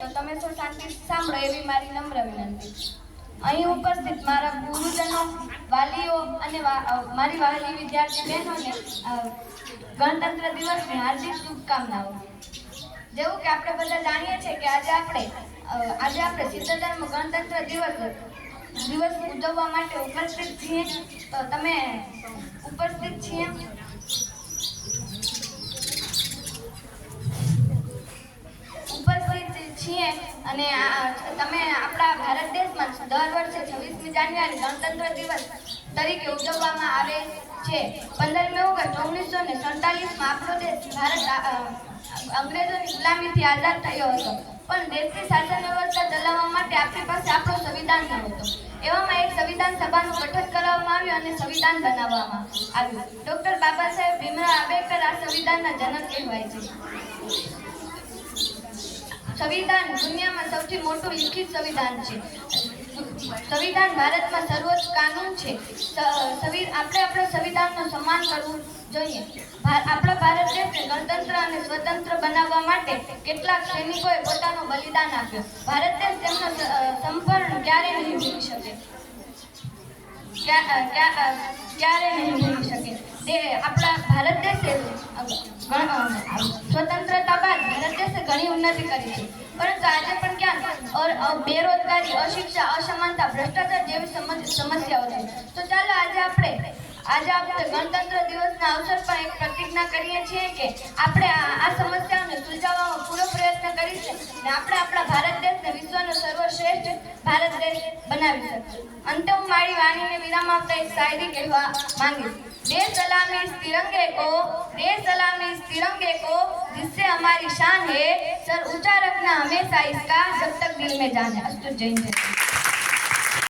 તો તમે સૌ શાંતિ સાંભળો એવી મારી નમ્ર વિનંતી। અહીં ઉપસ્થિત મારા ગુરુજનો, વાલીઓ અને મારી વહાલી વિદ્યાર્થી બહેનોને ગણતંત્ર દિવસની હાર્દિક શુભકામનાઓ। જેવું કે આપણે બધા જાણીએ છીએ કે આજે આપણે 77મો ગણતંત્ર દિવસ ઉજવવા માટે ઉપસ્થિત છીએ। તો તમે ઉપસ્થિત છીએ અને તમે આપણા ભારત દેશમાં દર વર્ષે 26મી જાન્યુઆરી ગણતંત્ર દિવસ તરીકે ઉજવવામાં આવે છે। 15મી ઓગસ્ટ 1947માં આપણો દેશ ભારત અંગ્રેજોની ગુલામીથી આઝાદ થયો હતો, પણ દેશની શાસન વ્યવસ્થા ચલાવવા માટે આપણી પાસે આપણો સંવિધાન ન હતો। એવામાં એક સંવિધાન સભાનું ગઠન કરવામાં આવ્યું અને સંવિધાન બનાવવામાં આવ્યું। ડોક્ટર બાબા સાહેબ ભીમરાવ આંબેડકર આ સંવિધાનના જનક કહેવાય છે। સંવિધાન દુનિયામાં સૌથી મોટું લિખિત સંવિધાન છે। સંવિધાન ભારતમાં સર્વોચ્ચ કાનૂન છે। આપણે આપણા સંવિધાનનું સન્માન કરવું જોઈએ। આપણા ભારત દેશને ગણતંત્ર અને સ્વતંત્ર બનાવવા માટે કેટલાક સૈનિકોએ પોતાનું બલિદાન આપ્યું। ભારત દેશ તેમનો સંપૂર્ણ ક્યારે નહીં ભૂલી શકે। આપણા ભારત દેશે સ્વતંત્રતા બાદ ભારત દેશે ઘણી ઉન્નતિ કરી છે, પરંતુ આજે પણ ક્યાંક બેરોજગારી, અશિક્ષા, અસમાનતા, ભ્રષ્ટાચાર જેવી સમસ્યાઓ છે। તો ચાલો આજે આપણે ગણતંત્ર દિવસના અવસર પર એક પ્રતિજ્ઞા કરીએ છીએ કે આપણે આ સમસ્યાઓને સુલઝાવવાનો પૂરો પ્રયત્ન કરીશું અને આપણે આપણા ભારત દેશને વિશ્વનો સર્વશ્રેષ્ઠ ભારત દેશ બનાવી શકીશું। અંતે હું મારી વાણીને વિરામ આપતા એક શાયરી કહેવા માંગીશ। दे सलामी इस तिरंगे को जिससे हमारी शान है, सर ऊंचा रखना हमेशा इसका जब तक दिल में जान है। अस्तु जय हिंद।